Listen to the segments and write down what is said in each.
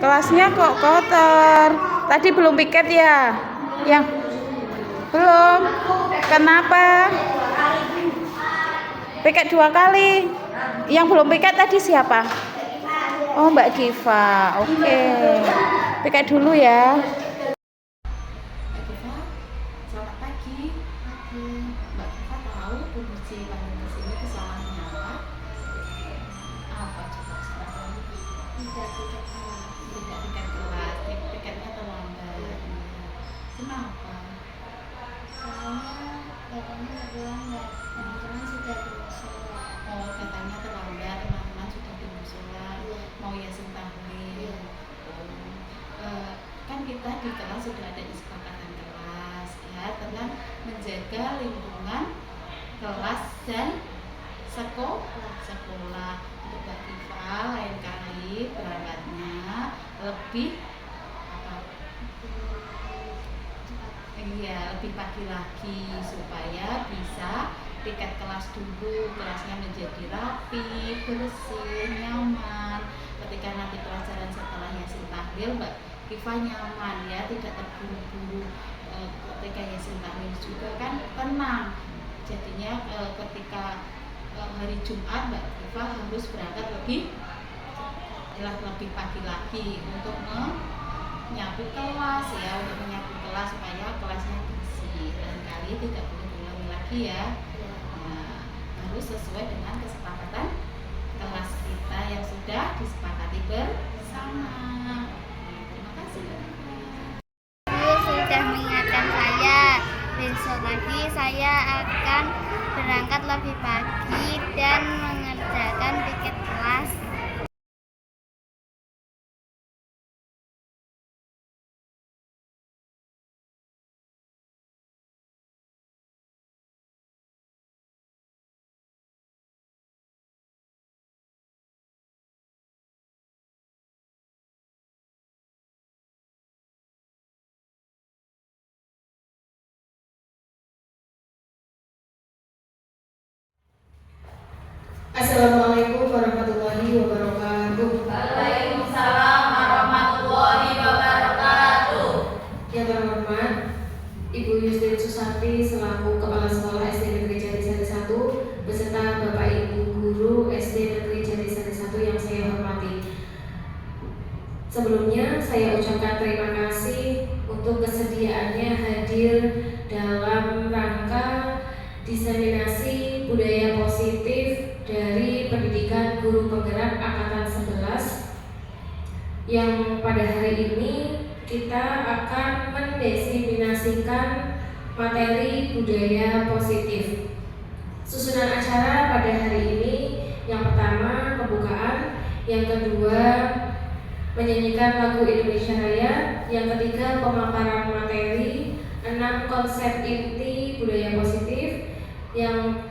Kelasnya kok kotor. Tadi belum piket ya? Yang belum. Kenapa? Piket 2 kali. Yang belum piket tadi siapa? Oh, Mbak Giva. Oke. Piket dulu ya. Mbak Giva, selamat pagi. Mbak Giva tahu Bu Mici panggil ke sini kesalahannya apa? Apa coba kesalahannya? Tidak piket kelas, piketnya terlambat. Kenapa? Soalnya katanya terlambat, teman-teman sudah di musola. Oh, katanya terlambat, teman-teman sudah di musola, mau yasin tahlil. Kan kita di kelas sudah ada kesepakatan kelas ya tentang menjaga lingkungan kelas dan sekolah. Untuk Mbak Giva lain kali berangkatnya lebih apa? Lebih pagi lagi supaya bisa tiket kelas dulu, kelasnya menjadi rapi, bersih, nyaman. Ketika nanti pelajaran setelah yasin tahlil, Mbak Giva nyaman ya, tidak terburu-buru. Ketika yasin tahlil juga kan tenang. Jadinya ketika hari Jumat Mbak Giva harus berangkat lebih pagi lagi untuk menyapu kelas ya, supaya kelasnya bersih. Lain kali tidak boleh diulangi lagi ya. Nah, harus sesuai dengan kesepakatan kelas kita yang sudah disepakati bersama. Terima kasih. Guru sudah mengingatkan saya. Besok lagi saya akan berangkat lebih pagi dan mengerjakan tiket kelas. Assalamualaikum warahmatullahi wabarakatuh. Waalaikumsalam warahmatullahi wabarakatuh. Yang terhormat Ibu Yustin Susanti selaku Kepala Sekolah SD Negeri Jatisari 1 beserta Bapak Ibu Guru SD Negeri Jatisari 1 yang saya hormati. Sebelumnya saya ucapkan terima kasih untuk kesediaannya hadir dalam rangka diseminasi budaya positif dari Pendidikan Guru Penggerak Angkatan 11 yang pada hari ini kita akan mendiseminasikan materi budaya positif. Susunan acara pada hari ini yang pertama pembukaan, yang kedua menyanyikan lagu Indonesia Raya, yang ketiga pemaparan materi 6 konsep inti budaya positif, yang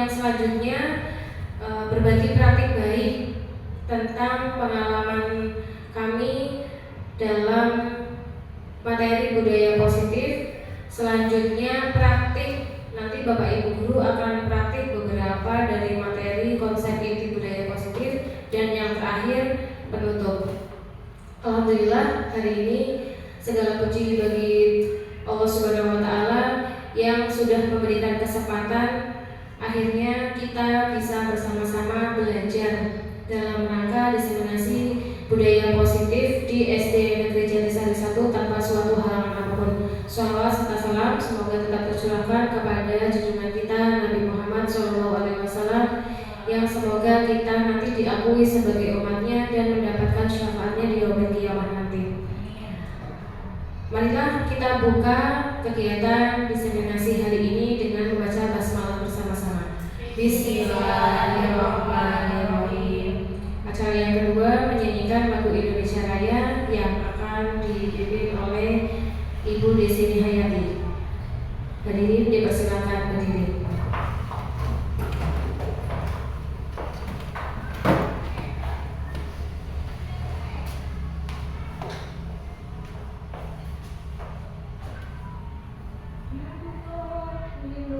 selanjutnya berbagi praktik baik tentang pengalaman kami dalam materi budaya positif. Selanjutnya praktik, nanti Bapak Ibu Guru akan praktik beberapa dari materi konsep inti budaya positif, dan yang terakhir penutup. Alhamdulillah hari ini segala puji bagi Allah Subhanahu wa Ta'ala yang sudah memberikan kesempatan akhirnya kita bisa bersama-sama belajar dalam rangka diseminasi budaya positif di SD Negeri Jatisari 1 tanpa suatu halangan apapun. Shalawat serta salam semoga tetap tercurahkan kepada junjungan kita Nabi Muhammad SAW, yang semoga kita nanti diakui sebagai umatnya dan mendapatkan syafaatnya di yaumil qiyamah nanti. Marilah kita buka kegiatan diseminasi hari ini dengan membaca basmalah bersama-sama. Bismillahirrahmanirrahim. Acara yang kedua menyanyikan lagu Indonesia Raya yang akan dipimpin oleh Ibu Desini Hayati. Hadirin dipersilakan berdiri.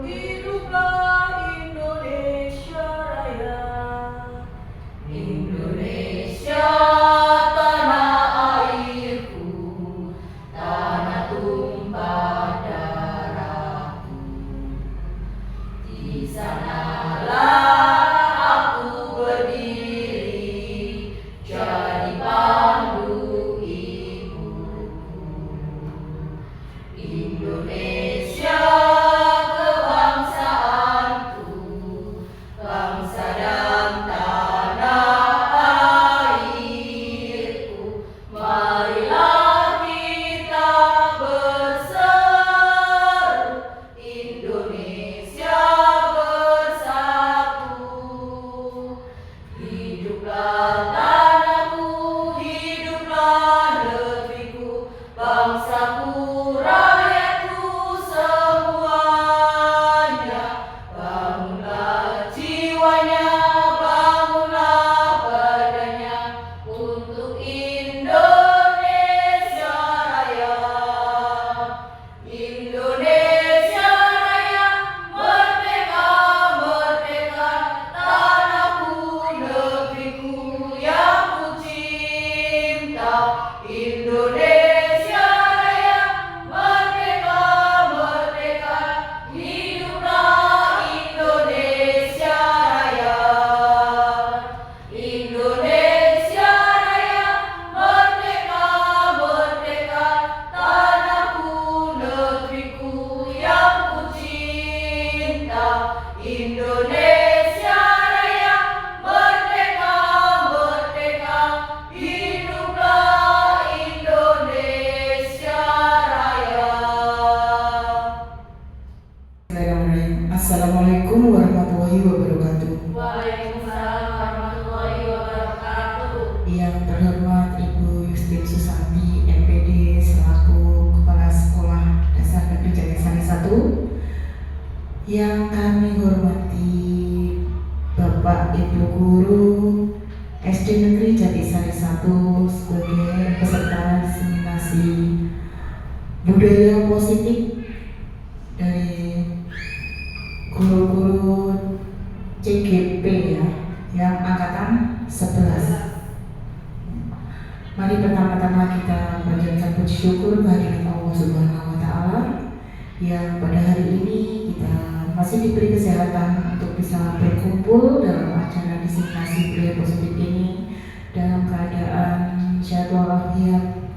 Hiduplah Indonesia Raya, Indonesia tanah Indonesia kebangsaanku, bangsa dan tanah airku. Marilah kita berseru, Indonesia bersatu. Hiduplah tanahku, hiduplah negeriku, bangsaku, rakyatku semuanya. Bangunlah jiwanya, bangunlah badannya untuk Indonesia Raya. Indonesia Raya, merdeka, merdeka, tanahku, negeriku yang ku cinta. Indonesia Raya, merdeka, merdeka, hiduplah Indonesia Raya. Indonesia Raya, merdeka, merdeka, tanahku, negeriku yang ku cinta. Indonesia Raya, merdeka, merdeka, hiduplah Indonesia Raya. Bismillahirrahmanirrahim. Assalamualaikum warahmatullahi wabarakatuh. Waalaikumsalam warahmatullahi wabarakatuh. Yang terhormat Ibu Yustin Susanti, MPD selaku Kepala Sekolah Dasar Negeri Jatisari 1. Yang kami hormati Bapak Ibu Guru SD Negeri Jatisari 1 sebagai peserta diseminasi budaya positif dari guru-guru CGP ya, yang angkatan 11. Mari pertama-tama kita panjatkan puji syukur kehadirat Allah Subhanahu wa taala yang pada hari ini kita masih diberi kesehatan untuk bisa berkumpul dalam acara diseminasi budaya positif ini dalam keadaan sehat walafiat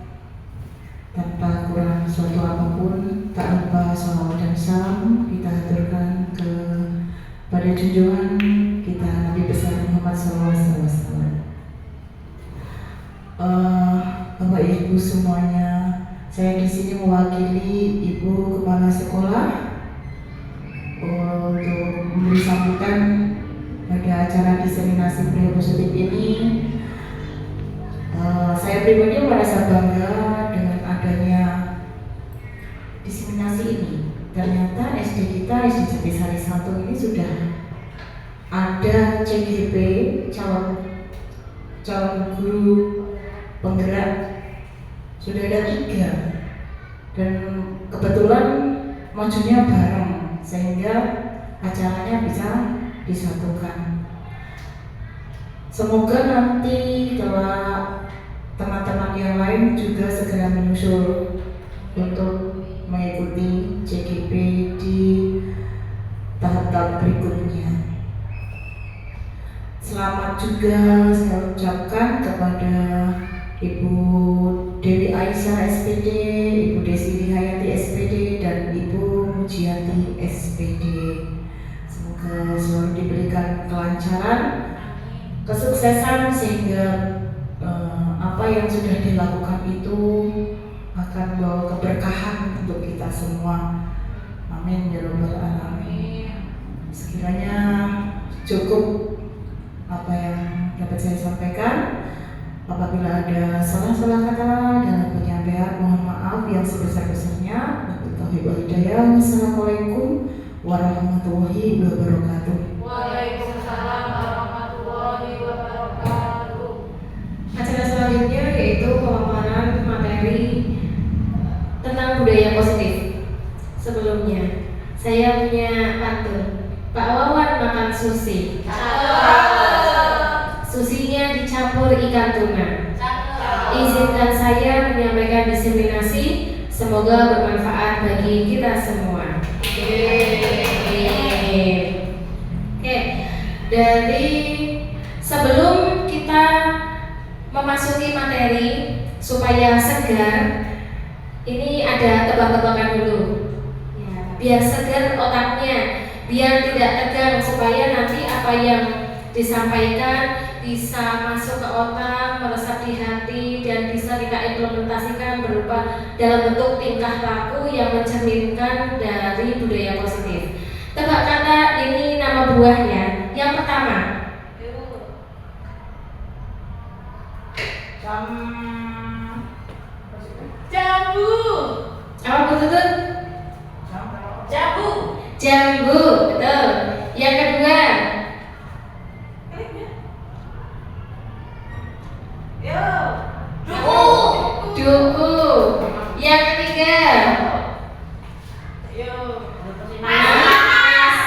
tanpa kurang suatu apapun. Tak lupa salawat dan salam kita haturkan kepada junjungan kita Nabi besar Muhammad SAW. Bapak Ibu semuanya, saya di sini mewakili Ibu Kepala Sekolah untuk memberi sambutan pada acara diseminasi budaya positif ini. Saya pribadi merasa bangga dengan adanya diseminasi ini. Ternyata SD kita, SD Jatisari 1 ini sudah ada CGP, calon guru penggerak, sudah ada 3, dan kebetulan majunya bareng sehingga acaranya bisa disatukan. Semoga nanti telah teman-teman yang lain juga segera menyusul untuk mengikuti CGP di tahap-tahap berikutnya. Selamat juga saya ucapkan kepada Ibu Dewi Aisyah SPD, Ibu Desi Hayati SPD, dan Ibu Mujiati SPD. Semoga selalu diberikan kelancaran, kesuksesan sehingga apa yang sudah dilakukan itu akan membawa keberkahan untuk kita semua. Amin ya rabbal alamin. Sekiranya cukup apa yang dapat saya sampaikan. Apabila ada salah-salah kata dalam penyampaian, mohon maaf yang sebesar-besarnya. Wabillahi wal hidayah. Wassalamualaikum warahmatullahi wabarakatuh. Waalaikumsalam warahmatullahi wabarakatuh. Acara selanjutnya yaitu pemaparan materi tentang budaya positif. Sebelumnya, saya punya pantun. Pak Wawan makan sushi. Susinya dicampur ikan tuna. Izinkan saya menyampaikan diseminasi. Semoga bermanfaat bagi kita semua. Oke, dari sebelum kita memasuki materi supaya segar, Ini ada tebak-tebakan dulu. Ya, biar segar otaknya, biar tidak tegang, supaya nanti apa yang disampaikan bisa masuk ke otak, meresap di hati, dan bisa kita implementasikan berupa dalam bentuk tingkah laku yang mencerminkan dari budaya positif. Tebak kata ini nama buahnya. Yang pertama, Jambu. apa betul? Jambu. Jambu, betul. Yang kedua, Yo. duku. Yang ketiga, Yo. nanas.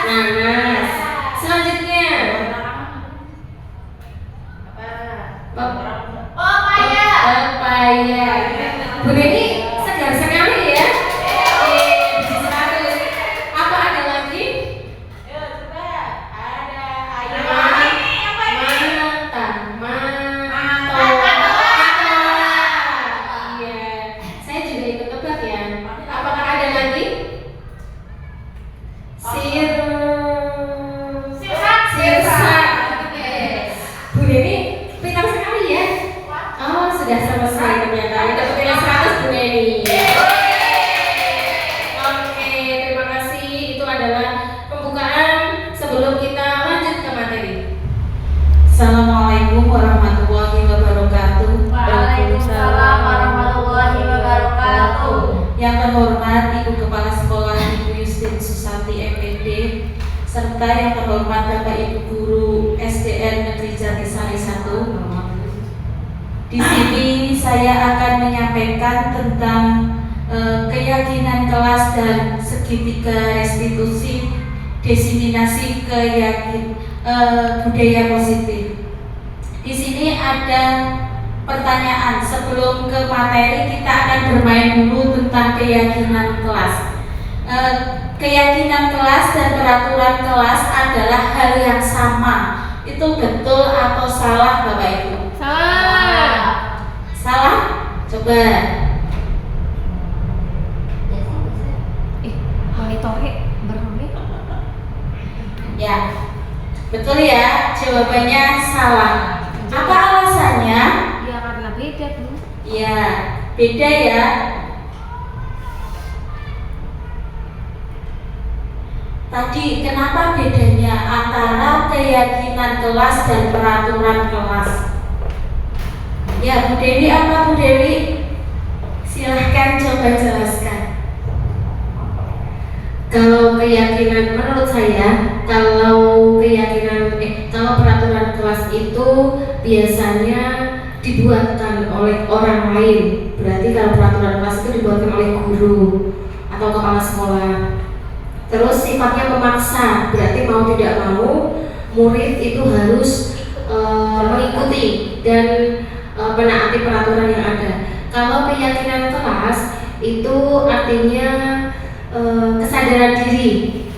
Nanas. Selanjutnya, pepaya. Bu Neni segar sekali ya. Biji 100. Apa ada lagi? Yo, coba. Ada ayam. Iya, saya juga ikut tebak ya. Apakah ada lagi? Sirsak. Bu Neni pintar sekali ya. Oh, sudah selesai ternyata. Dapat nilai 100 Bu Neni. Oke, terima kasih. Itu adalah pembukaan sebelum kita lanjut ke materi. Assalamualaikum warahmatullahi wabarakatuh. Waalaikumsalam warahmatullahi wabarakatuh. Yang terhormat Ibu Kepala Sekolah Ibu Yustin Susanti MPD, serta yang terhormat Bapak Ibu Guru SDN Negeri Jatisari 1. Di sini saya akan menyampaikan tentang keyakinan kelas dan segitiga restitusi diseminasi budaya positif. Di sini ada pertanyaan. Sebelum ke materi, kita akan bermain dulu tentang keyakinan kelas. Keyakinan kelas dan peraturan kelas adalah hal yang sama. Itu betul atau salah, Bapak Ibu? Salah. Salah? Coba. Ya, betul ya. Jawabannya salah. Apa alasannya? Ya karena beda Bu. Ya, beda ya. Tadi kenapa bedanya antara keyakinan kelas dan peraturan kelas? Ya, Bu Dewi, apa Bu Dewi? Silahkan coba jelaskan. Kalau keyakinan menurut saya, kalau peraturan kelas itu biasanya dibuatkan oleh orang lain. Berarti kalau peraturan kelas itu dibuatkan oleh guru atau kepala sekolah. Terus sifatnya memaksa, berarti mau tidak mau murid itu harus mengikuti dan menaati peraturan yang ada. Kalau keyakinan kelas itu artinya kesadaran diri,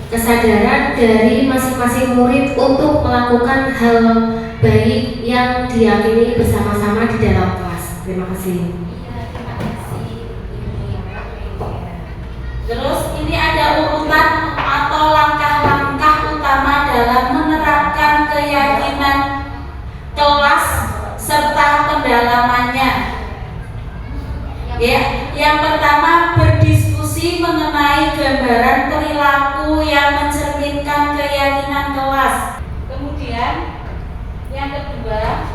kesadaran dari masing-masing murid untuk melakukan hal baik yang diyakini bersama-sama di dalam kelas. Terima kasih. Terus ini ada urutan atau langkah-langkah utama dalam menerapkan keyakinan kelas serta pendalamannya. Ya, yang pertama berdiskusi mengenai gambaran perilaku yang mencerminkan keyakinan kelas. Kemudian yang kedua,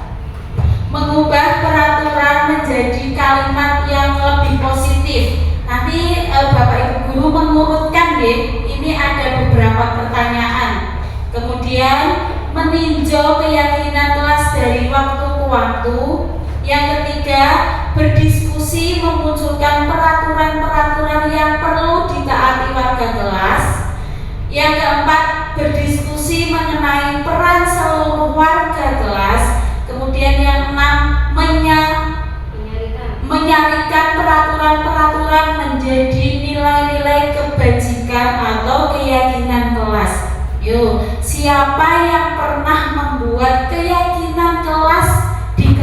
mengubah peraturan menjadi kalimat yang lebih positif. Nanti Bapak Ibu Guru mengurutkan deh, ini ada beberapa pertanyaan. Kemudian meninjau keyakinan kelas dari waktu ke waktu. Yang ketiga, berdiskusi memunculkan peraturan-peraturan yang perlu ditaati warga kelas. Yang keempat, berdiskusi mengenai peran seluruh warga kelas. Kemudian yang enam, menyarikan peraturan-peraturan menjadi nilai-nilai kebajikan atau keyakinan kelas. Yuk, siapa yang pernah membuat keyakinan kelas di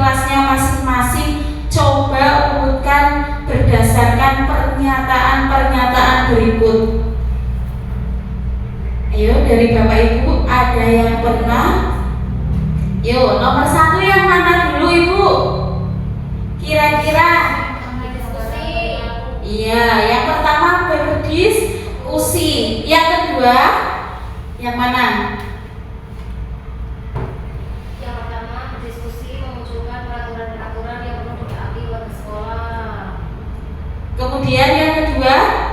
dari Bapak Ibu ada yang pernah? Yuk, nomor 1 yang mana dulu Ibu? Kira-kira? Iya, yang pertama berdiskusi. Yang kedua, yang mana? Yang pertama, berdiskusi memunculkan peraturan-peraturan yang perlu ditaati warga sekolah. Kemudian yang kedua?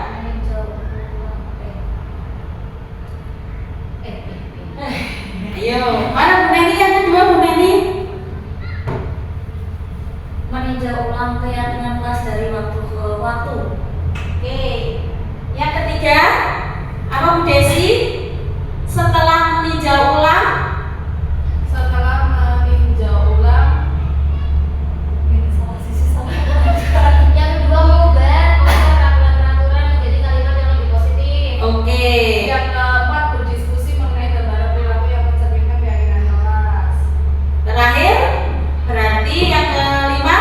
Ayo, mana Bu Neni yang kedua Bu Neni? Meninjau ulang keyakinan kelas dari waktu ke waktu. Oke. Yang ketiga, apa Bu Desi? Setelah meninjau ulang, Setelah meninjau ulang, Yang kedua, mengubah peraturan-peraturan menjadi kalimat yang lebih positif. oke. yang keempat berdiskusi mengenai gambaran perilaku yang mencerminkan keyakinan kelas. Terakhir, berarti yang kelima,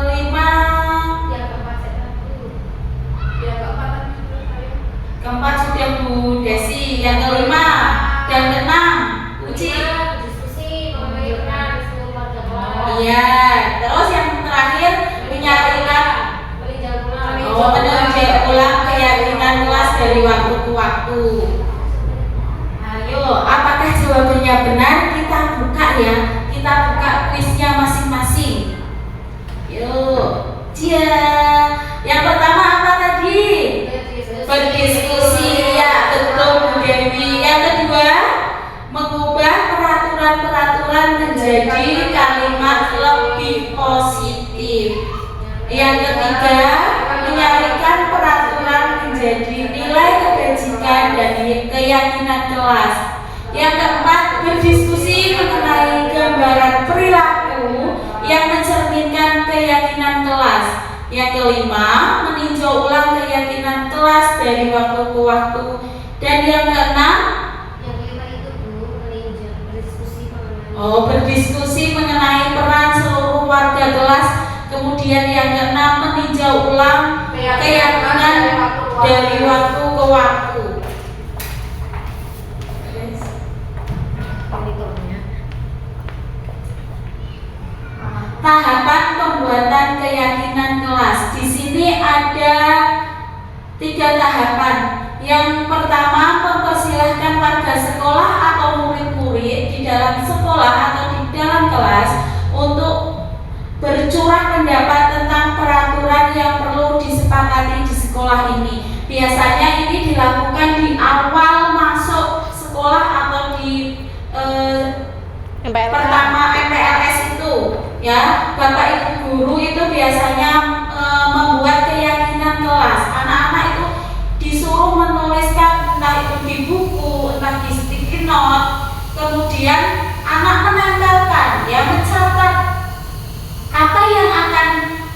Yang keempat, saya tahu. Yang keempat tadi sudah saya. keempat sudah Bu Desi, yang kelima dan keenam, Uci. Berdiskusi mengenai peran seluruh warga kelas. Iya, terus yang terakhir menyaringkan Meninjau ulang. meninjau ulang keyakinan kelas dari waktu ke waktu. Ayo, apakah jawabannya benar? Kita buka ya, kita buka kuisnya masing-masing. Yuk, yang pertama apa tadi? Berdiskusi, ya betul Bu Dewi. Yang kedua, mengubah peraturan-peraturan menjadi kalimat lebih positif. Yang ketiga, menyalurkan peraturan menjadi nilai kebajikan dan keyakinan kelas. Yang keempat, berdiskusi mengenai gambaran perilaku yang mencerminkan keyakinan kelas. Yang kelima, meninjau ulang keyakinan kelas dari waktu ke waktu. Dan yang keenam, Yang kelima itu Bu, meninjau berdiskusi mengenai. berdiskusi mengenai peran seluruh warga kelas. Kemudian yang keenam, meninjau ulang keyakinan dari waktu ke waktu. Tahapan pembuatan keyakinan kelas. Di sini ada 3 tahapan. Yang pertama, mempersilahkan warga sekolah atau murid-murid di dalam sekolah atau di dalam kelas untuk bercurah pendapat tentang peraturan yang perlu disepakati di sekolah ini. Biasanya ini dilakukan di awal masuk sekolah atau di pertama MPLS itu, ya. Bapak Ibu guru itu biasanya membuat keyakinan kelas. Anak-anak itu disuruh menuliskan entah itu di buku, entah di sticky note. Kemudian anak menempelkan, ya, mencatat apa yang akan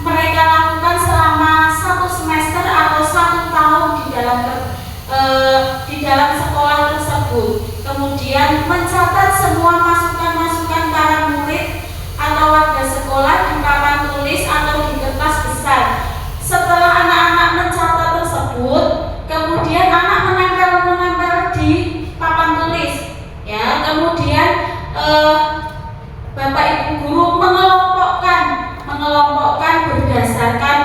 mereka lakukan selama 1 semester atau 1 tahun di dalam sekolah tersebut. Kemudian mencatat semua masukan-masukan para murid atau warga sekolah di papan tulis atau di kertas besar. Setelah anak-anak mencatat tersebut, kemudian anak menempel di papan tulis, ya. Kemudian Bapak Ibu guru mengelompokkan berdasarkan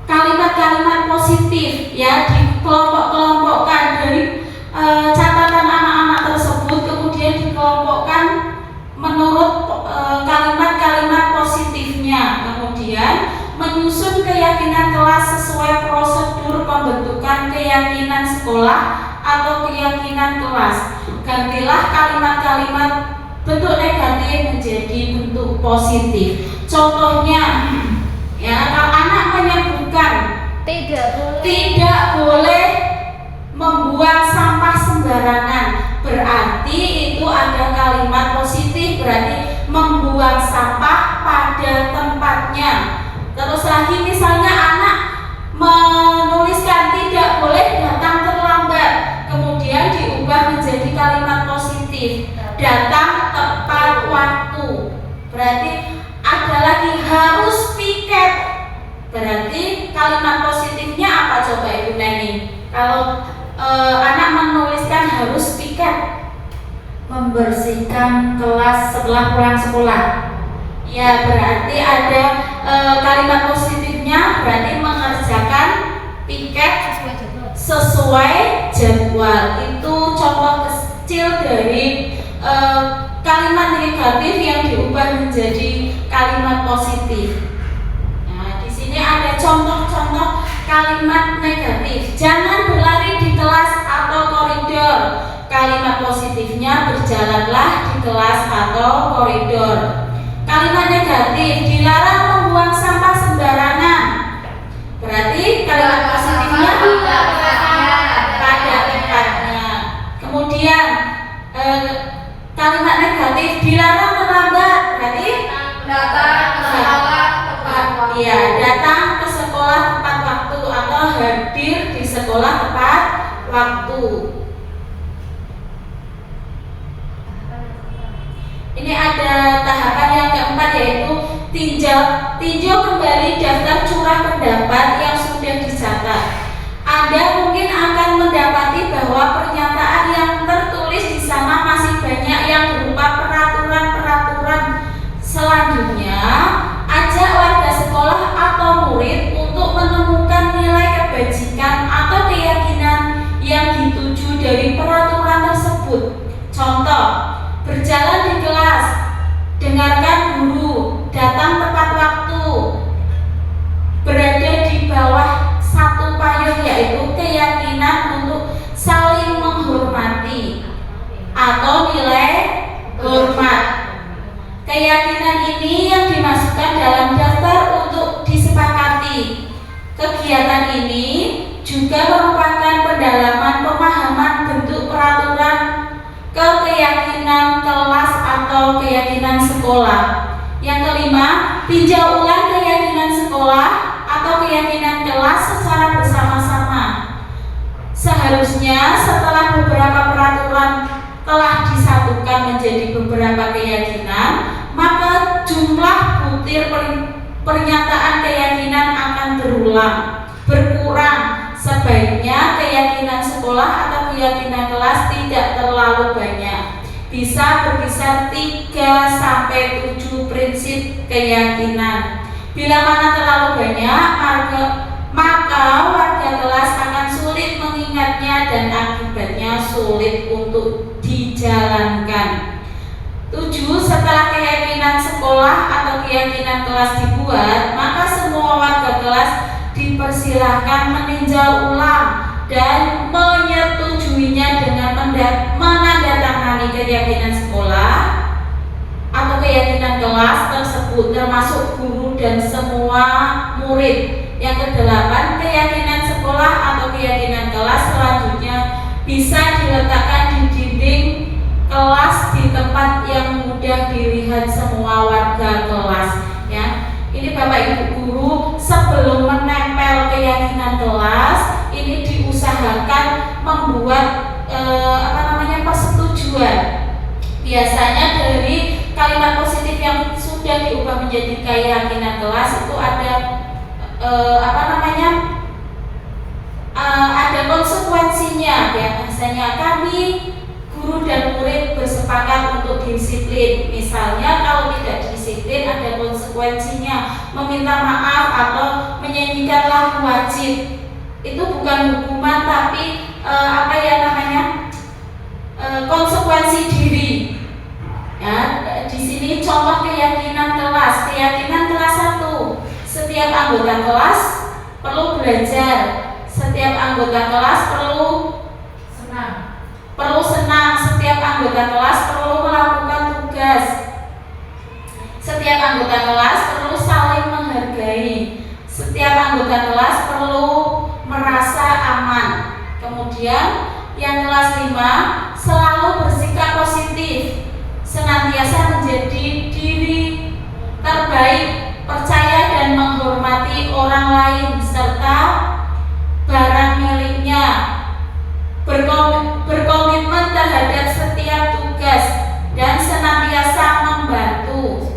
kalimat-kalimat positif, ya, dikelompok-kelompokkan dari catatan anak-anak tersebut, kemudian dikelompokkan menurut kalimat-kalimat positifnya. Kemudian menyusun keyakinan kelas sesuai prosedur pembentukan keyakinan sekolah atau keyakinan kelas. Gantilah kalimat-kalimat bentuk negatif menjadi bentuk positif. Contohnya, ya, kalau anak menyebutkan tidak boleh membuang sampah sembarangan, berarti itu ada kalimat positif, berarti membuang sampah pada tempatnya. Terus lagi misalnya anak menuliskan tidak boleh datang terlambat, kemudian diubah menjadi kalimat positif, datang tepat waktu. Berarti ada lagi harus piket. Berarti kalimat positifnya apa coba Ibu Neni? Kalau anak menuliskan harus piket membersihkan kelas setelah pulang sekolah. Ya, berarti ada kalimat positifnya, berarti mengerjakan piket sesuai jadwal. Itu contoh kecil dari kalimat negatif yang diubah menjadi kalimat positif. Nah, di sini ada contoh-contoh kalimat negatif. Jangan berlari di kelas atau koridor. Kalimat positifnya berjalanlah di kelas atau koridor. Kalimat negatif, dilarang membuang sampah sembarangan. Berarti kalimat positifnya pada tempatnya. Kemudian kalimat negatif, dilarang terlambat. Berarti Datang ke sekolah tepat waktu. ya, datang ke sekolah tepat waktu atau hadir di sekolah tepat waktu. Ini ada tahapan yang keempat, yaitu tinjau kembali daftar curah pendapat yang sudah dicatat. Anda mungkin akan mendapati bahwa pernyataan yang tertulis di sana masih banyak yang berupa peraturan-peraturan. Selanjutnya, ajak warga sekolah atau murid untuk menemukan nilai kebajikan atau keyakinan yang dituju dari peraturan tersebut. Contoh, berjalan di kelas, dengarkan guru, datang tepat waktu, berada di bawah satu payung, yaitu keyakinan untuk saling menghormati atau nilai hormat. Keyakinan ini yang dimasukkan dalam daftar untuk disepakati. Kegiatan ini juga merupakan pendalaman pemahaman bentuk peraturan ke keyakinan kelas atau keyakinan sekolah. Yang kelima, tinjau ulang keyakinan sekolah atau keyakinan kelas secara bersama-sama. Seharusnya setelah beberapa peraturan telah disatukan menjadi beberapa keyakinan, maka jumlah butir pernyataan keyakinan akan berkurang. Sebaiknya keyakinan sekolah atau keyakinan kelas tidak terlalu banyak. Bisa berkisar 3-7 prinsip keyakinan. Bila mana terlalu banyak, maka warga kelas akan sulit mengingatnya dan akibatnya sulit untuk dijalankan. 7. Setelah keyakinan sekolah atau keyakinan kelas dibuat, maka semua warga kelas dipersilahkan meninjau ulang dan menyetujuinya dengan menandatangani keyakinan sekolah atau keyakinan kelas tersebut, termasuk guru dan semua murid. Yang kedelapan, keyakinan sekolah atau keyakinan kelas selanjutnya bisa diletakkan di dinding kelas di tempat yang mudah dilihat semua warga kelas. Ya, ini Bapak Ibu guru, sebelum menempel keyakinan kelas, ini diusahakan membuat persetujuan. Biasanya dari kalimat positif yang sudah diubah menjadi keyakinan kelas itu ada ada konsekuensinya. Ya, biasanya kami guru dan murid bersepakat untuk disiplin. Misalnya kalau tidak disiplin ada konsekuensinya, meminta maaf atau menyanyikan lagu wajib. Itu bukan hukuman tapi konsekuensi diri. Ya, di sini contoh keyakinan kelas. Keyakinan kelas 1, setiap anggota kelas perlu belajar. Setiap anggota kelas perlu senang. Setiap anggota kelas perlu melakukan tugas. Setiap anggota kelas perlu saling menghargai. Setiap anggota kelas perlu merasa aman. Kemudian yang kelas 5, selalu bersikap positif, senantiasa menjadi diri terbaik, percaya dan menghormati orang lain serta barang miliknya, berkomitmen terhadap setiap tugas dan senantiasa membantu.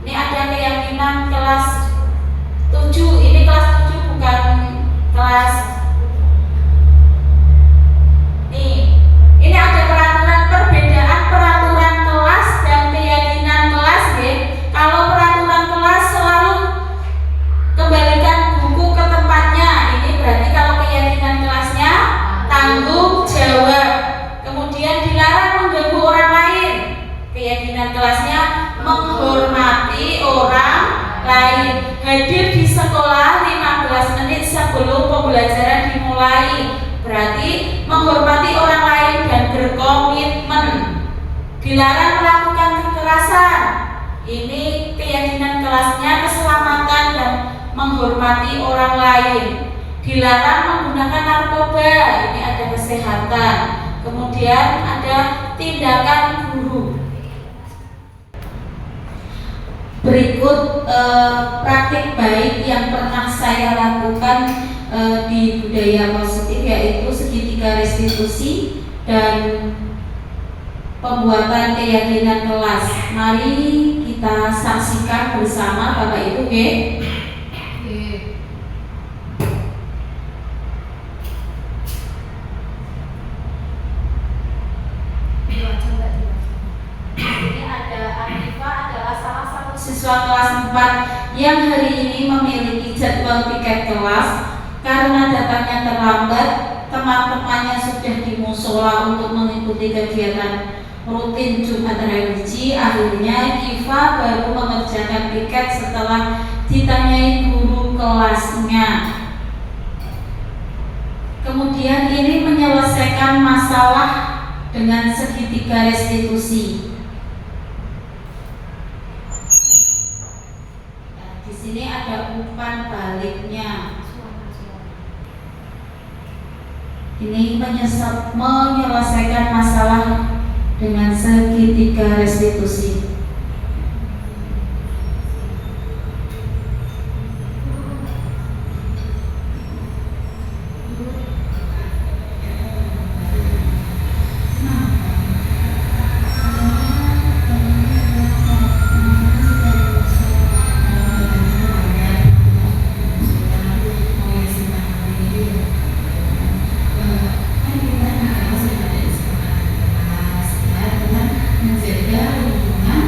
Ini ada keyakinan kelas 7. Ini kelas 7 bukan kelas pembelajaran dimulai. Berarti menghormati orang lain dan berkomitmen. Dilarang melakukan kekerasan. Ini keyakinan kelasnya keselamatan dan menghormati orang lain. Dilarang menggunakan narkoba. Ini ada kesehatan. Kemudian ada tindakan guru. Berikut praktik baik yang pernah saya lakukan di budaya positif, yaitu segitiga restitusi dan pembuatan keyakinan kelas. Mari kita saksikan bersama Bapak Ibu. Ini ada Anifa, adalah salah satu siswa kelas 4 yang hari ini memiliki jadwal piket kelas. Karena datangnya terlambat, teman-temannya sudah di musola untuk mengikuti kegiatan rutin Jumat religi. Akhirnya Kiva baru mengerjakan piket setelah ditanyai guru kelasnya. Kemudian ini menyelesaikan masalah dengan segitiga restitusi. Nah, di sini ada umpan baliknya. Ini menyelesaikan masalah dengan segitiga restitusi. Menjaga hubungan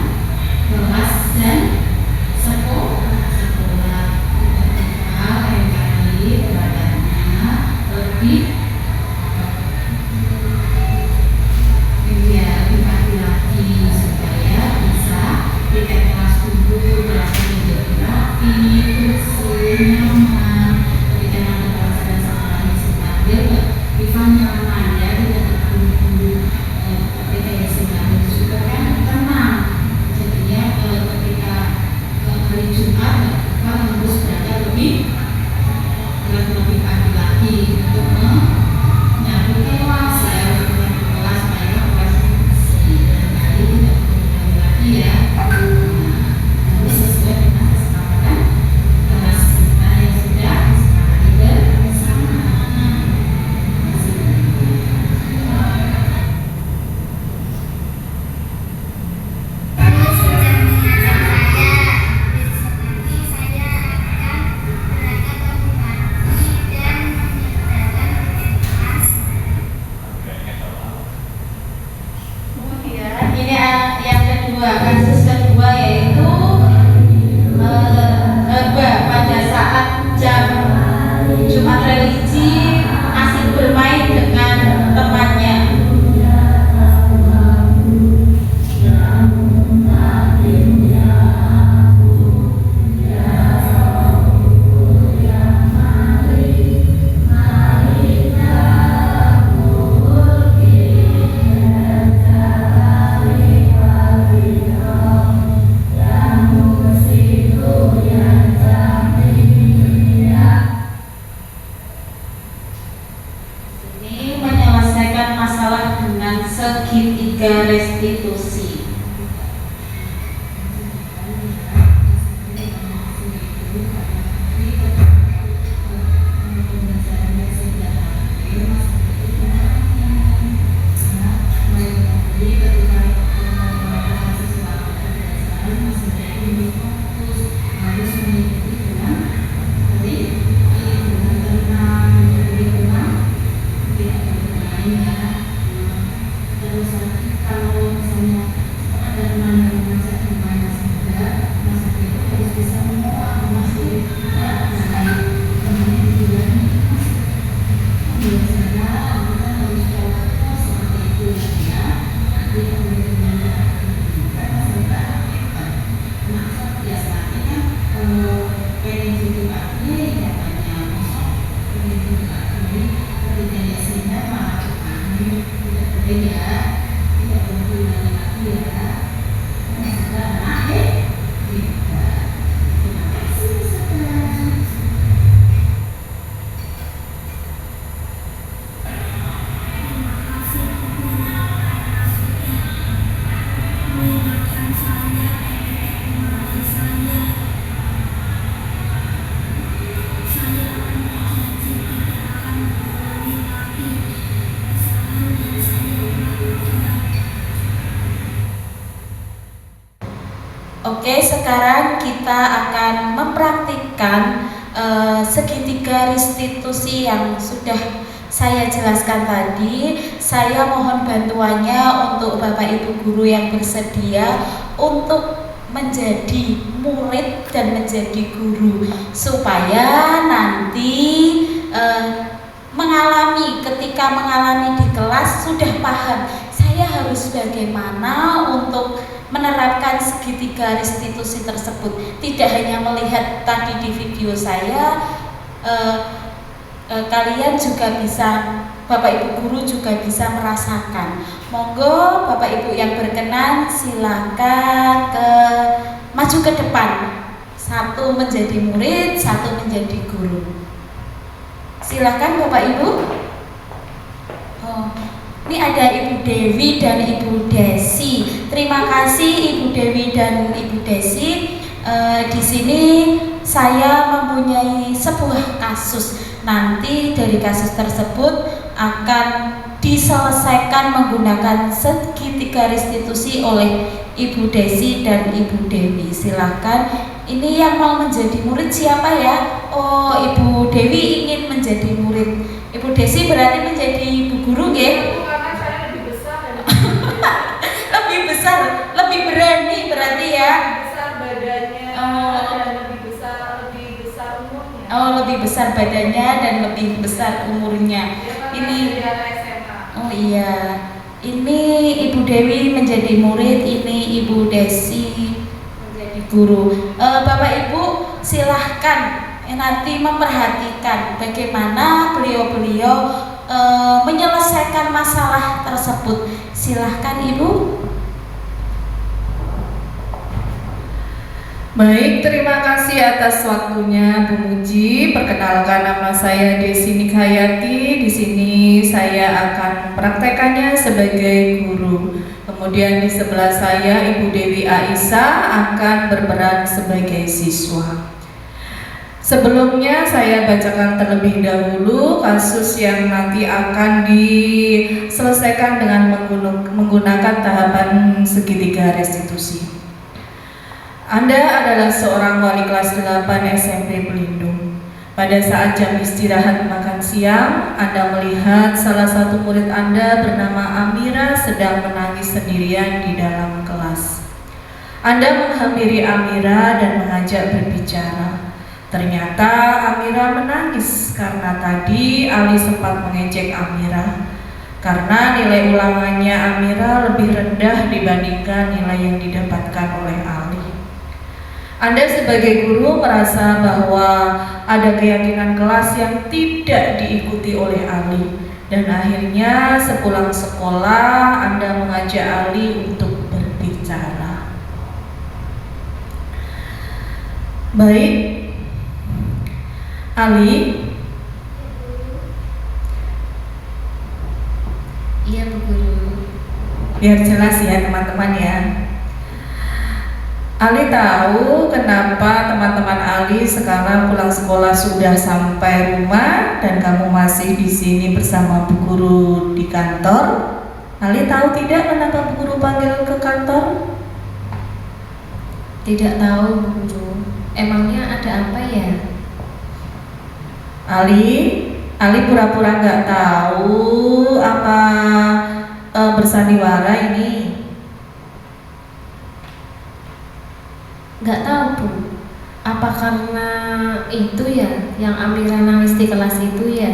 Oke, sekarang kita akan mempraktikkan segitiga restitusi yang sudah saya jelaskan tadi. Saya mohon bantuannya untuk Bapak Ibu guru yang bersedia untuk menjadi murid dan menjadi guru, supaya nanti ketika mengalami di kelas sudah paham saya harus bagaimana untuk menerapkan segitiga restitusi tersebut. Tidak hanya melihat tadi di video saya, kalian juga bisa, Bapak Ibu guru juga bisa merasakan. Monggo Bapak Ibu yang berkenan silakan maju ke depan. Satu menjadi murid, satu menjadi guru. Silakan Bapak Ibu. Ini ada Ibu Dewi dan Ibu Desi. Terima kasih Ibu Dewi dan Ibu Desi. Di sini saya mempunyai sebuah kasus. Nanti dari kasus tersebut akan diselesaikan menggunakan segitiga restitusi oleh Ibu Desi dan Ibu Dewi. Silahkan. Ini yang mau menjadi murid siapa ya? Oh, Ibu Dewi ingin menjadi murid. Ibu Desi berarti menjadi ibu guru ya? Karena saya lebih besar dan Lebih besar, lebih berani berarti ya? lebih besar badannya dan lebih besar umurnya. Oh, lebih besar badannya dan lebih besar umurnya. Dia kan Ini masih anak SMA. Oh iya, ini Ibu Dewi menjadi murid, ini Ibu Desi menjadi guru. Bapak Ibu silahkan nanti memperhatikan bagaimana beliau-beliau menyelesaikan masalah tersebut. Silahkan Ibu. Baik, terima kasih atas waktunya Bu Muji. Perkenalkan, nama saya Desi Nikhayati. Di sini saya akan mempraktekannya sebagai guru. Kemudian di sebelah saya Ibu Dewi Aisyah akan berperan sebagai siswa. Sebelumnya saya bacakan terlebih dahulu kasus yang nanti akan diselesaikan dengan menggunakan tahapan segitiga restitusi. Anda adalah seorang wali kelas 8 SMP Pelindung. Pada saat jam istirahat makan siang, Anda melihat salah satu murid Anda bernama Amira sedang menangis sendirian di dalam kelas. Anda menghampiri Amira dan mengajak berbicara. Ternyata Amira menangis karena tadi Ali sempat mengejek Amira. Karena nilai ulangannya Amira lebih rendah dibandingkan nilai yang didapatkan oleh Ali. Anda sebagai guru merasa bahwa ada keyakinan kelas yang tidak diikuti oleh Ali, dan akhirnya sepulang sekolah Anda mengajak Ali untuk berbicara. Baik, Ali. Iya Bu Guru. Biar jelas ya teman-teman ya. Ali tahu kenapa teman-teman Ali sekarang pulang sekolah sudah sampai rumah dan kamu masih di sini bersama Bu Guru di kantor. Ali tahu tidak kenapa Bu Guru panggil ke kantor? Tidak tahu Bu Guru. Emangnya ada apa ya? Ali pura-pura nggak tahu apa bersandiwara ini. Nggak tahu Bu. Apa karena itu ya yang Amira nangis di kelas itu ya?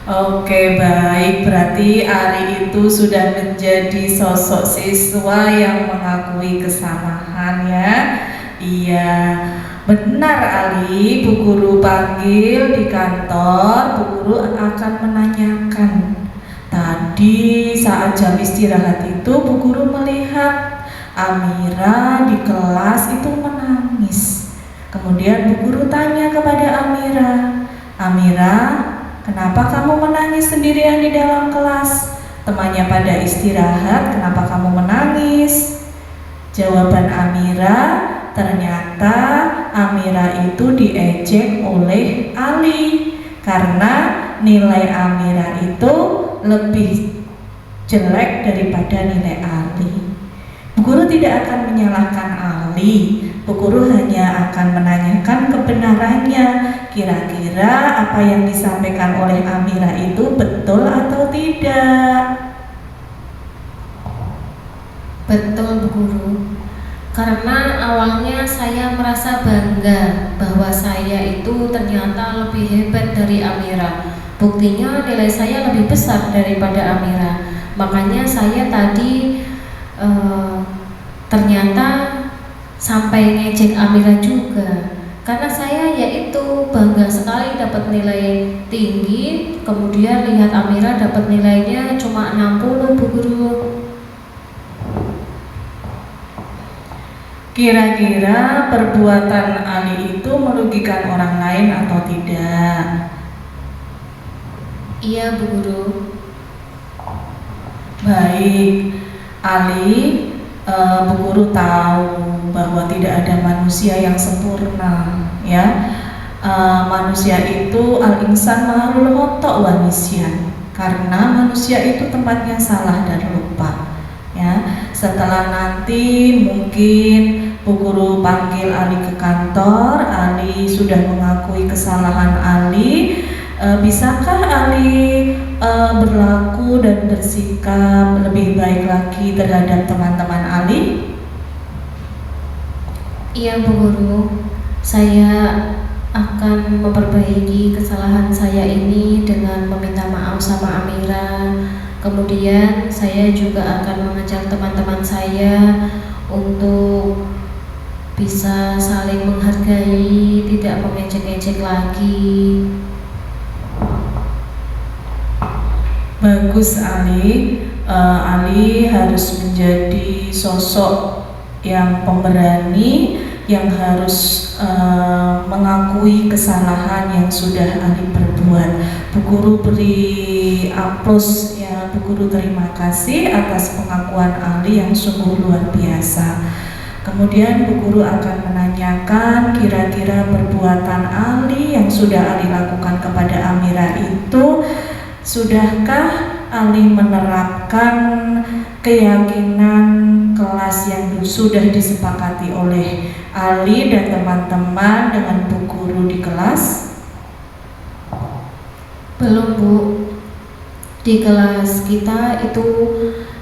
Oke, baik, berarti Ari itu sudah menjadi sosok siswa yang mengakui kesalahan ya. Iya, benar Ali, Bu Guru panggil di kantor. Bu Guru akan menanyakan. Tadi saat jam istirahat itu Bu Guru melihat Amira di kelas itu menangis. Kemudian Bu Guru tanya kepada Amira, Amira, kenapa kamu menangis sendirian di dalam kelas? Temannya pada istirahat, kenapa kamu menangis? Jawaban Amira, ternyata Amira itu diejek oleh Ali karena nilai Amira itu lebih jelek daripada nilai Ali. Bu Guru tidak akan menyalahkan Ali. Bu Guru hanya akan menanyakan kebenarannya. Kira-kira apa yang disampaikan oleh Amira itu betul atau tidak? Betul, Bu Guru. Karena awalnya saya merasa bangga bahwa saya itu ternyata lebih hebat dari Amira. Buktinya nilai saya lebih besar daripada Amira. Makanya saya tadi ternyata sampai ngejek Amira juga. Karena saya yaitu bangga sekali dapat nilai tinggi, kemudian lihat Amira dapat nilainya cuma 60, Bu Guru. Kira-kira perbuatan Ali itu merugikan orang lain atau tidak? Iya, Bu Guru. Baik, Ali, Bu Guru tahu bahwa tidak ada manusia yang sempurna, ya. Manusia itu al-insan ma'alul khoto' wa nisyan, karena manusia itu tempatnya salah dan lupa. Ya, setelah nanti mungkin Bu Guru panggil Ali ke kantor, Ali sudah mengakui kesalahan Ali. Bisakah Ali berlaku dan bersikap lebih baik lagi terhadap teman-teman Ali? Iya, Bu Guru. Saya akan memperbaiki kesalahan saya ini dengan meminta maaf sama Amira. Kemudian saya juga akan mengajak teman-teman saya untuk bisa saling menghargai, tidak mengejek-ejek lagi. Bagus Ali. Ali harus menjadi sosok yang pemberani, yang harus mengakui kesalahan yang sudah Ali perbuat. Bu Guru beri aplaus ya, Bu Guru terima kasih atas pengakuan Ali yang sungguh luar biasa. Kemudian Bu Guru akan menanyakan kira-kira perbuatan Ali yang sudah Ali lakukan kepada Amira itu, sudahkah Ali menerapkan keyakinan kelas yang sudah disepakati oleh Ali dan teman-teman dengan Bu Guru di kelas? Belum, Bu. Di kelas kita itu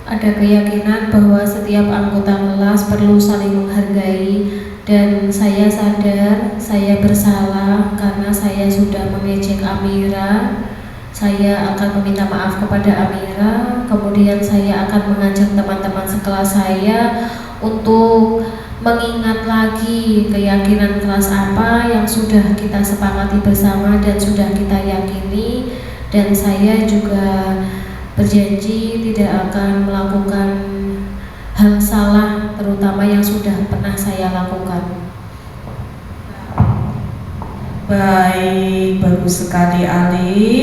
ada keyakinan bahwa setiap anggota kelas perlu saling menghargai, dan saya sadar saya bersalah karena saya sudah mengejek Amira. Saya akan meminta maaf kepada Amira, kemudian saya akan mengajak teman-teman sekelas saya untuk mengingat lagi keyakinan kelas apa yang sudah kita sepakati bersama dan sudah kita yakini, dan saya juga berjanji tidak akan melakukan hal salah terutama yang sudah pernah saya lakukan. Baik, bagus sekali Ali.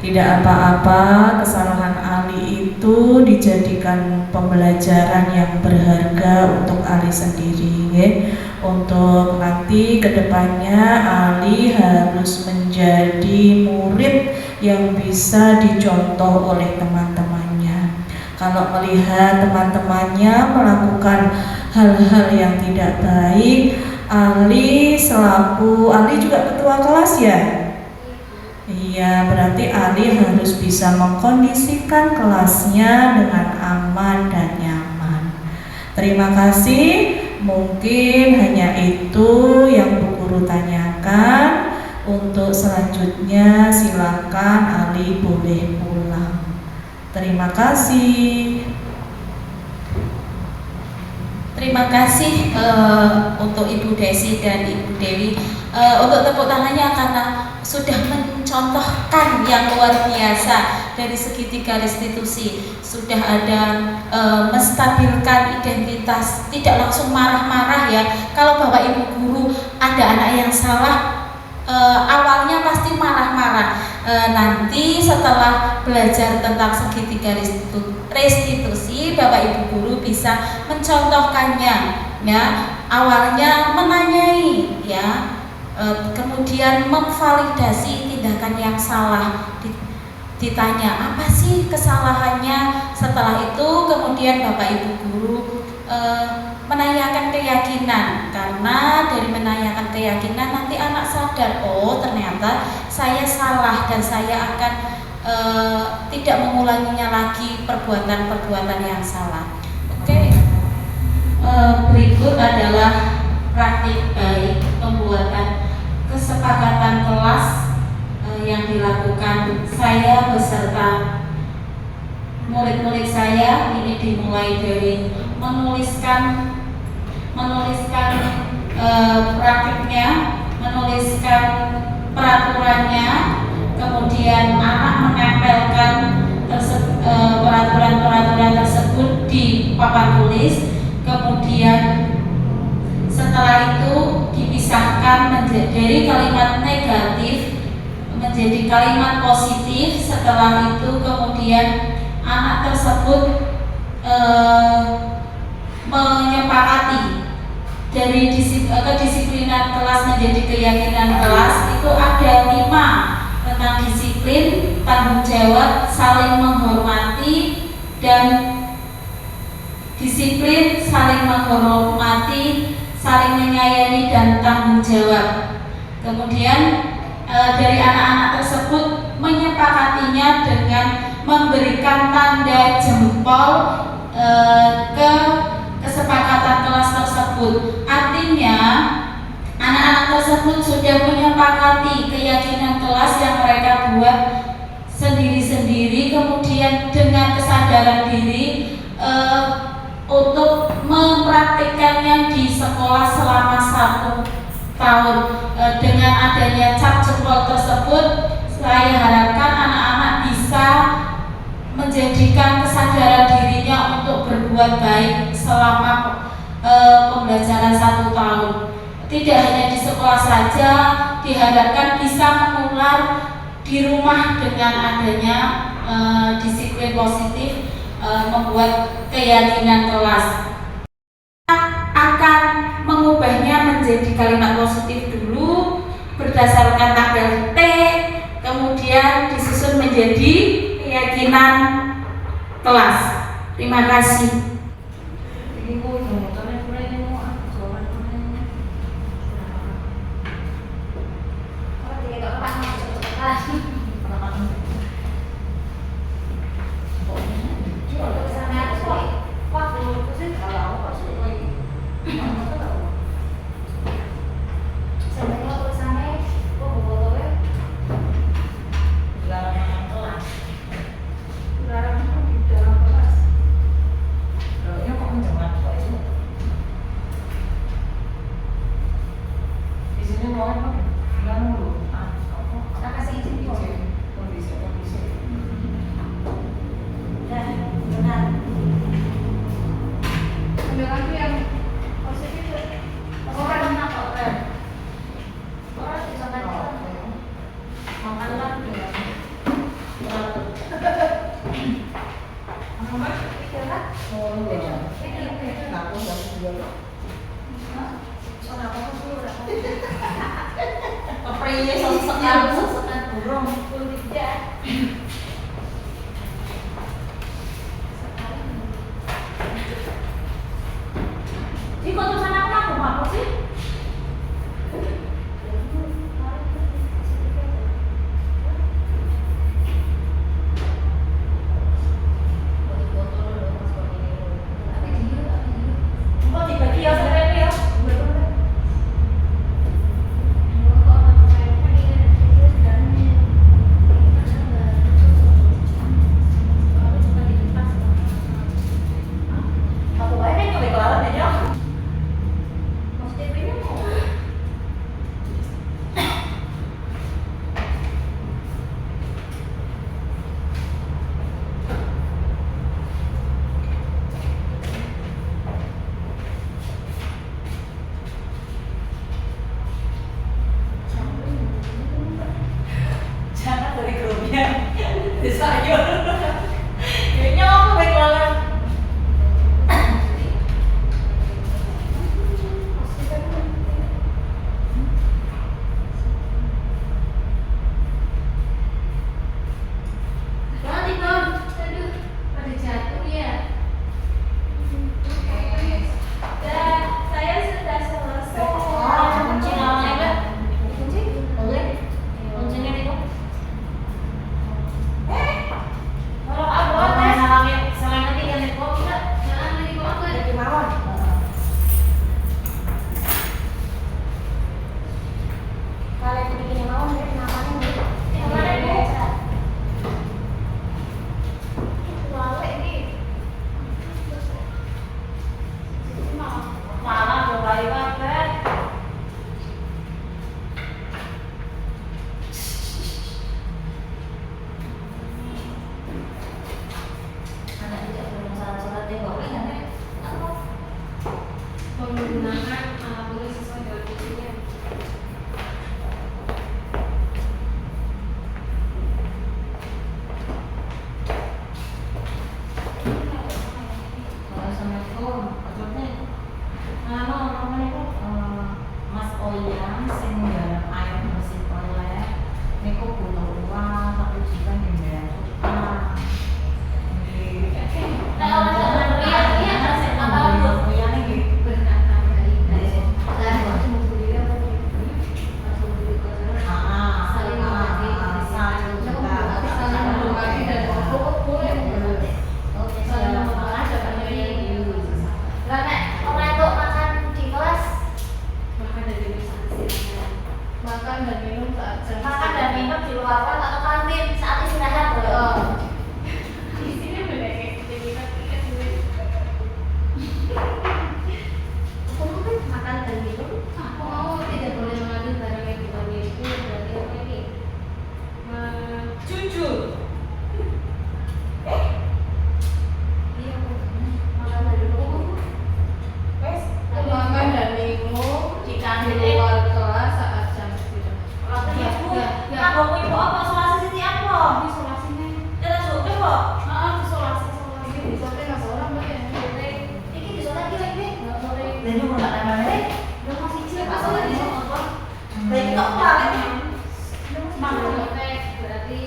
Tidak apa-apa, kesalahan Ali itu dijadikan pembelajaran yang berharga untuk Ali sendiri, ya. Untuk nanti kedepannya Ali harus menjadi murid yang bisa dicontoh oleh teman-temannya. Kalau melihat teman-temannya melakukan hal-hal yang tidak baik, Ali juga ketua kelas ya? Iya, berarti Ali harus bisa mengkondisikan kelasnya dengan aman dan nyaman. Terima kasih. Mungkin hanya itu yang Bu Guru tanyakan. Untuk selanjutnya silakan Ali boleh pulang. Terima kasih. Terima kasih untuk Ibu Desi dan Ibu Dewi untuk tepuk tangannya karena sudah mencontohkan yang luar biasa dari segi 3 restitusi. Sudah ada menstabilkan identitas, tidak langsung marah-marah ya. Kalau Bapak Ibu guru ada anak yang salah, awalnya pasti marah-marah. Nanti setelah belajar tentang segitiga restitusi, Bapak Ibu guru bisa mencontohkannya ya. Awalnya menanyai ya, kemudian memvalidasi tindakan yang salah, ditanya apa sih kesalahannya. Setelah itu kemudian Bapak Ibu guru menanyakan keyakinan, karena dari menanyakan keyakinan nanti anak sadar, oh ternyata saya salah dan saya akan tidak mengulanginya lagi perbuatan-perbuatan yang salah. Oke. Berikut adalah praktik baik pembuatan kesepakatan kelas yang dilakukan saya beserta murid-murid saya. Ini dimulai dari menuliskan praktiknya, menuliskan peraturannya, kemudian anak menempelkan peraturan-peraturan tersebut di papan tulis, kemudian setelah itu dipisahkan dari kalimat negatif menjadi kalimat positif. Setelah itu kemudian anak tersebut menyepakati dari kedisiplinan kelas menjadi keyakinan kelas. Itu ada 5 tentang disiplin, tanggung jawab, saling menghormati, dan disiplin, saling menghormati, saling menyayangi, dan tanggung jawab. Kemudian dari anak-anak tersebut menyepakatinya dengan memberikan tanda jempol ke kesepakatan kelas tersebut. Artinya anak-anak tersebut sudah menyepakati keyakinan kelas yang mereka buat sendiri-sendiri, kemudian dengan kesadaran diri untuk mempraktikkannya di sekolah selama 1 tahun. Dengan adanya cap jempol tersebut, saya harapkan anak-anak bisa menjadikan kesadaran dirinya untuk berbuat baik selama pembelajaran 1 tahun. Tidak hanya di sekolah saja, diharapkan bisa menular di rumah dengan adanya disiplin positif, membuat keyakinan kelas. Akan mengubahnya menjadi kalimat positif dulu berdasarkan tabel T, kemudian disusun menjadi keyakinan kelas. Terima kasih. dan minum saat jam Makan dan minum di luar kelas atau kantin saat istirahat. Di sini beda kayak kita tiket dulu. Makan dan minum. Aku mau tidak boleh mengambil barang yang bukan milikku, berarti apa ini? Jujur. Iya, makan dan minum. Makan dan minum Di di kantin. luar kelas saat jam istirahat. Katanya Bu, Ya. aku ibu apa isolasi sini apa? Isolasinya. Kita suka kok. Isolasi. Ini di sana nggak seorang mbak ya? Ini di sana lagi. Nggak boleh. Dan juga nggak nambah Udah masih cilik. Pas lagi apa? Dan kok paling Makan hotel berarti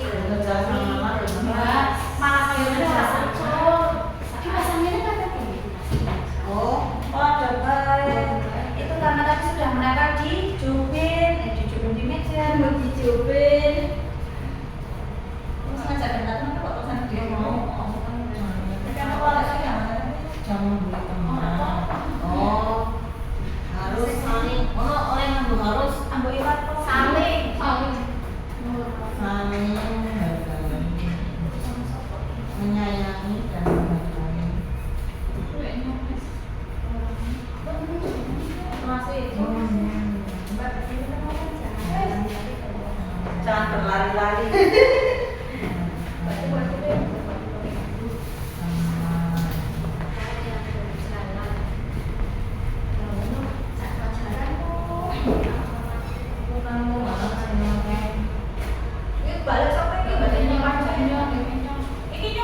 malah kayaknya rasa Tapi pasangannya kan ada gitu. oh ada baik itu karena tadi sudah menempel di jubin di meja di jubin terus ngajak bentar kenapa kok tulisan dia mau kan apa lagi yang Jangan beli teman. oh harus saling oleh ngambu harus ambil iwat saling Saling menghargai, menyayangi dan menghargai. jangan berlari-lari balik sampai ke badannya wajahnya ini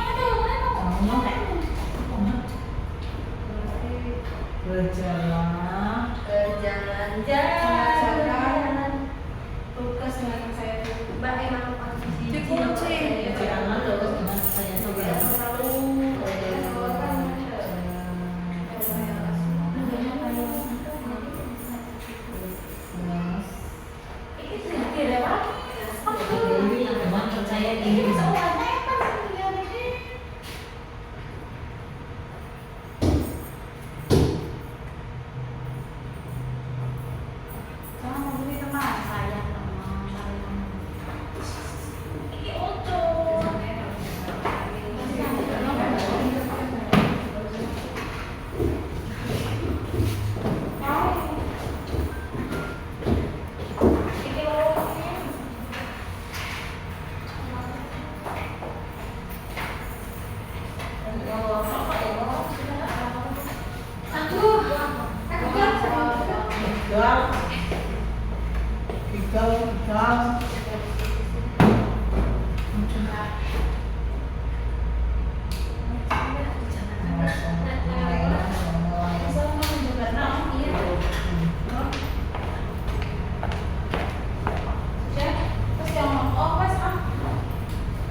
Berjalan. berjalan-jalan tugas dengan saya itu mbak emang dikunci. Jangan terus dengan saya percaya diri Jangan menghubungi teman saya, ini ojo Tiga.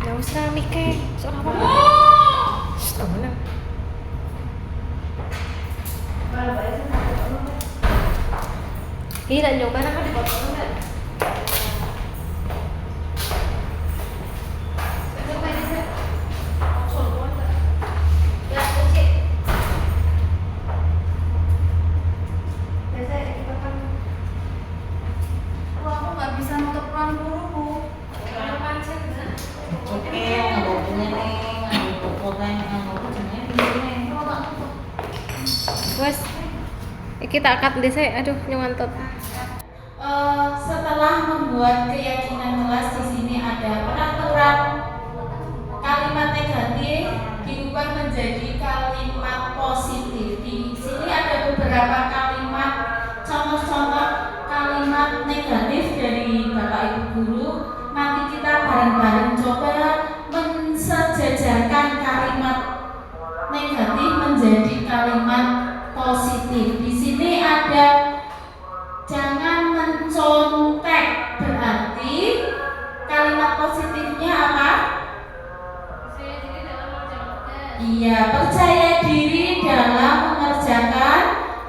Nggak usah mikir, soal apa? Mana? Ini tak nyoba kan di botol enggak? aku nggak bisa nutup ruang guru, Bu. Oke, nggak punya neng, nggak punya Wes, iki tak cut dhisik. Aduh, nyuwantot. Setelah membuat keyakinan kelas di sini ada peraturan kalimat negatif diubah menjadi kalimat positif. Di sini ada beberapa kalimat contoh-contoh kalimat negatif dari Bapak Ibu guru. Nanti kita bareng-bareng coba mensejajarkan kalimat negatif menjadi kalimat positif. Di sini ada jangan mencontek, berarti kalimat positifnya apa? Iya, percaya diri dalam mengerjakan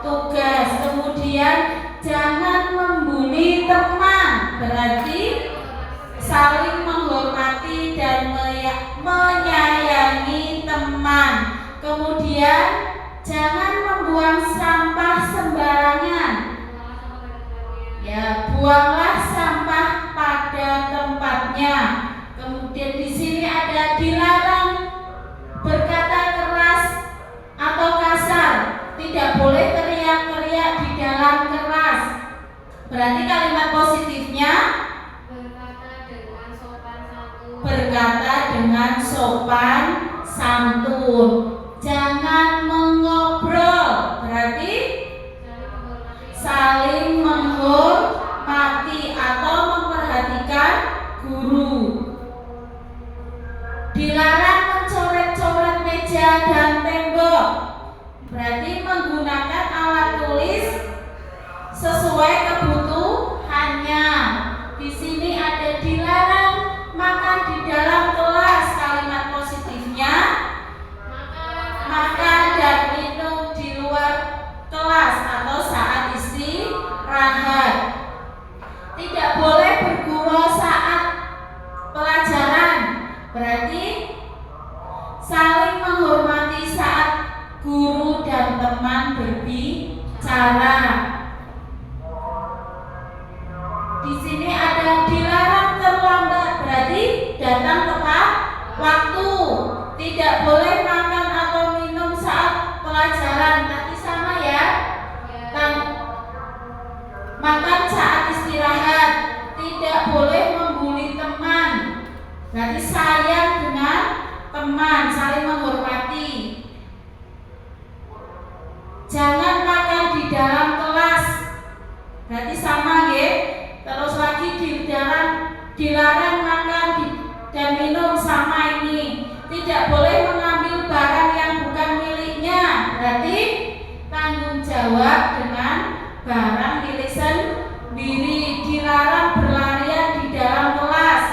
tugas. Kemudian jangan membuli teman, berarti saling menghormati dan menyayangi teman. Kemudian jangan membuang sampah sembarangan. Ya, buanglah sampah Berarti kalimat positifnya berkata dengan sopan santun. Jangan mengobrol, berarti saling menghormati atau memperhatikan guru. Dilarang mencoret-coret meja dan tembok, berarti menggunakan alat tulis sesuai kebutuhannya. Di sini ada dilarang makan di dalam kelas, kalimat positifnya makan dan minum di luar kelas atau saat istirahat. Tidak boleh bergurau saat pelajaran, berarti saling menghormati saat guru dan teman berbicara. Di sini ada dilarang terlambat, berarti datang tepat waktu. Tidak boleh makan atau minum saat pelajaran, tadi sama ya. Makan saat istirahat. Tidak boleh membuli teman, berarti sayang dengan teman, saling menghormati. Jangan makan di dalam kelas, berarti sama ya. Terus lagi dilarang makan dan minum, sama ini. Tidak boleh mengambil barang yang bukan miliknya, berarti tanggung jawab dengan barang milik sendiri. Dilarang berlarian di dalam kelas.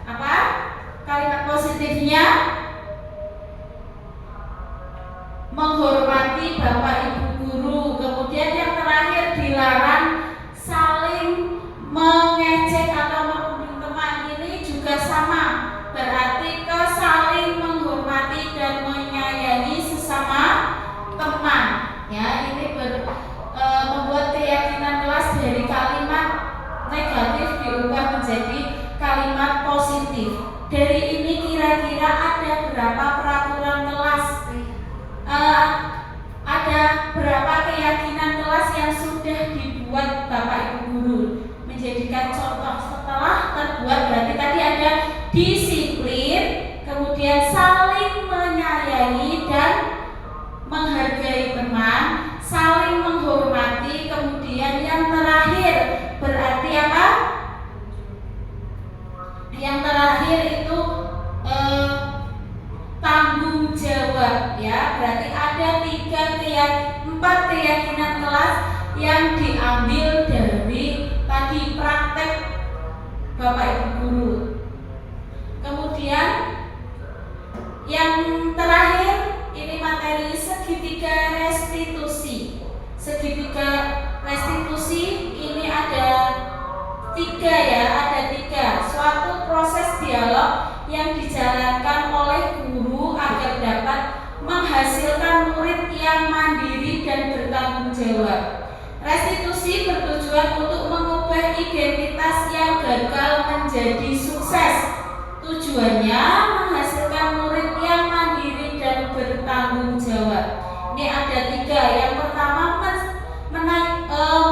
Apa kalimat positifnya? Menghormati bapak ibu guru. Kemudian yang terakhir dilarang saling mengejek atau menuding teman. Ini juga sama, berarti saling menghormati dan menyayangi sesama teman. Ya, ini membuat keyakinan kelas dari kalimat negatif diubah menjadi kalimat positif. Dari ini kira-kira ada berapa peraturan kelas? Ada berapa keyakinan kelas yang sudah dibuat bapak ibu guru menjadikan contoh? Setelah terbuat, berarti tadi ada disiplin, kemudian saling menyayangi dan menghargai teman, saling menghormati, kemudian yang terakhir berarti apa? Yang terakhir itu tanggung jawab, ya. Berarti ada 4 keyakinan kelas yang diambil dari tadi praktek bapak ibu guru. Kemudian yang terakhir ini materi segitiga restitusi. Segitiga restitusi ini ada 3 ya, ada 3. Suatu proses dialog yang dijalankan oleh guru agar dapat menghasilkan murid yang mandiri dan bertanggung jawab. Restitusi bertujuan untuk mengubah identitas yang gagal menjadi sukses. Tujuannya menghasilkan murid yang mandiri dan bertanggung jawab. Ini ada 3. Yang pertama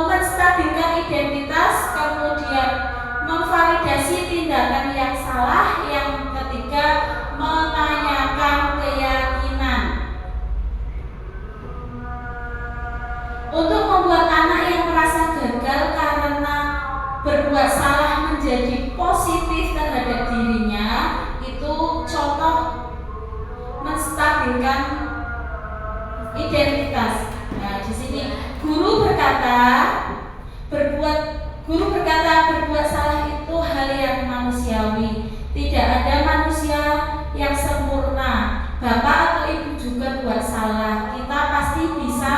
menstabilkan identitas, kemudian memvalidasi tindakan yang salah, yang ketiga menanyakan keyakinan. Untuk membuat anak yang merasa gagal karena berbuat salah menjadi positif terhadap dirinya, itu contoh menstabilkan identitas. Nah, di sini guru berkata berbuat salah itu hal yang manusiawi. Tidak ada manusia yang sempurna. Bapak atau ibu juga buat salah. Kita pasti bisa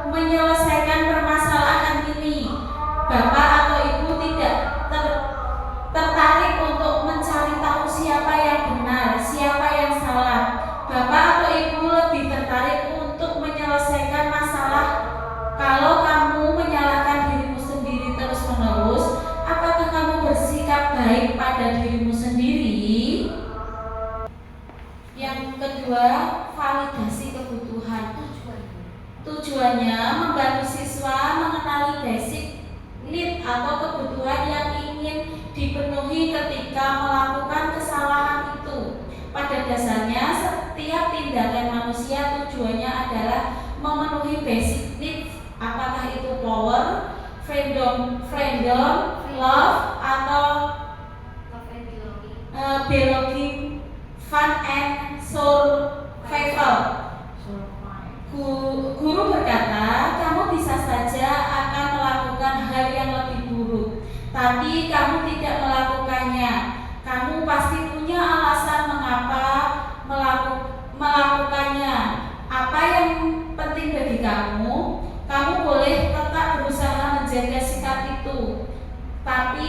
menyelesaikan permasalahan ini. Bapak atau ibu tidak tertarik untuk mencari tahu siapa yang benar, siapa yang salah. Bapak atau ibu lebih tertarik untuk menyelesaikan masalah. Kalau kamu menyalahkan dirimu sendiri terus-menerus, apakah kamu bersikap baik pada dirimu sendiri? atau kebutuhan yang ingin dipenuhi ketika melakukan kesalahan itu. Pada dasarnya, setiap tindakan manusia tujuannya adalah memenuhi basic needs, apakah itu power, freedom, love, atau belonging, fun, and survival. Guru berkata, kamu bisa saja akan melakukan hal yang lebih buruk, tapi kamu tidak melakukannya. Kamu pasti punya alasan mengapa melakukannya. Apa yang penting bagi kamu, kamu boleh tetap berusaha menjaga sikap itu, tapi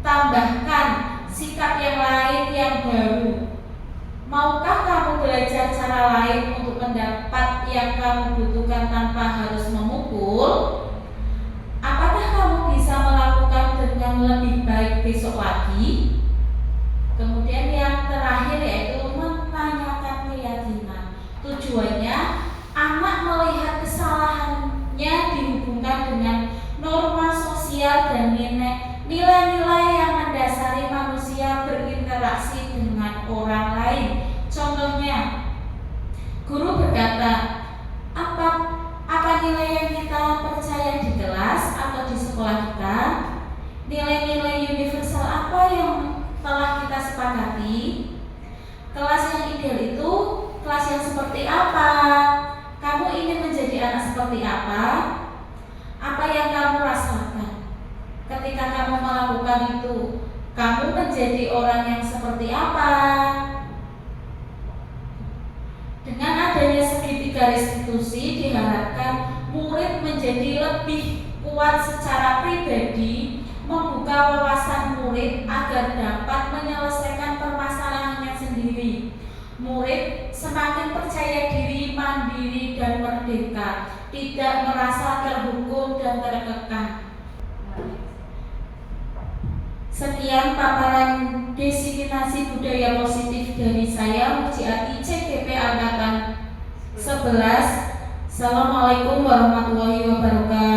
tambahkan sikap yang lain yang baru. Maukah kamu belajar cara lain untuk mendapat yang kamu butuhkan tanpa harus memukul? Apakah kamu bisa melakukan dengan lebih baik besok lagi? Kemudian yang terakhir yaitu menanyakan keyakinan. Tujuannya anak melihat kesalahannya dihubungkan dengan norma sosial dan nilai-nilai yang mendasari manusia berinteraksi dengan orang lain. Contohnya, guru berkata, apa nilai yang kita percaya di kelas atau di sekolah kita? Nilai-nilai universal apa yang telah kita sepakati? Kelas yang ideal itu kelas yang seperti apa? Kamu ingin menjadi anak seperti apa? Apa yang kamu rasakan ketika kamu melakukan itu? Kamu menjadi orang yang seperti apa? Dengan adanya segitiga restitusi, diharapkan murid menjadi lebih kuat secara pribadi, membuka wawasan murid agar dapat menyelesaikan permasalahannya sendiri. Murid semakin percaya diri, mandiri, dan merdeka, tidak merasa terhukum dan terkekang. Sekian paparan diseminasi budaya positif dari saya, Mujiati CGP Angkatan 11. Assalamualaikum warahmatullahi wabarakatuh.